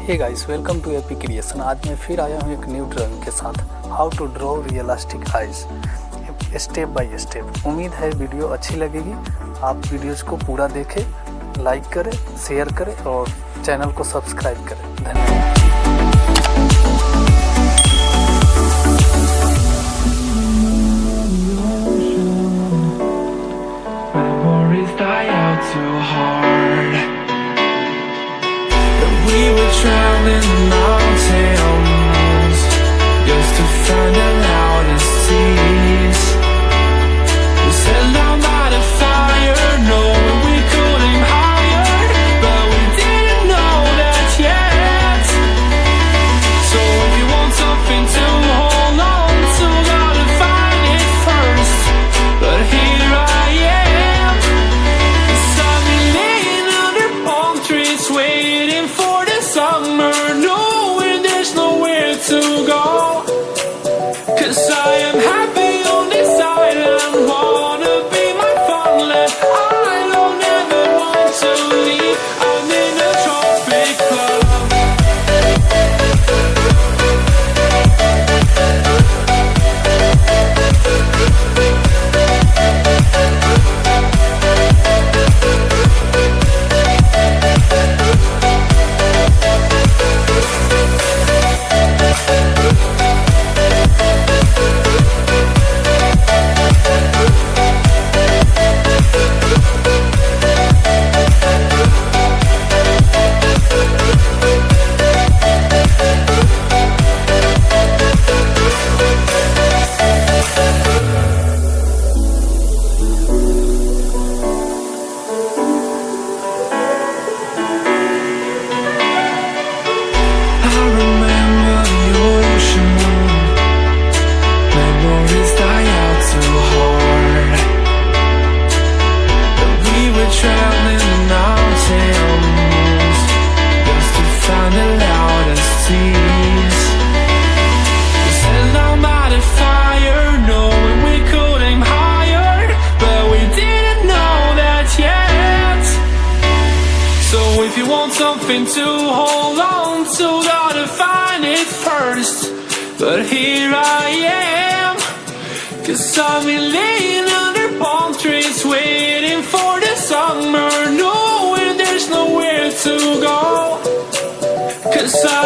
Hey guys, welcome to apcreation। आज मैं फिर आया हूँ एक न्यू ड्राइंग के साथ, how to draw realistic eyes step by step. उम्मीद है वीडियो अच्छी लगेगी। आप वीडियोस को पूरा देखें, लाइक करें, शेयर करें और चैनल को सब्सक्राइब करें। धन्यवाद। We were traveling mountains just to find the loudest seas. We set down by the fire, knowing we could aim higher, but we didn't know that yet. So if you want something to hold on to, gotta find it first. But here I am, beside me laying under palm trees, waiting for summer, knowing there's nowhere to go. 'Cause I am happy on this island, wanna be my farmland. I don't ever want to leave, I'm in a tropic club. If you want something to hold on to, gotta find it first. But here I am, 'cause I've been laying under palm trees, waiting for the summer, knowing there's nowhere to go. 'Cause I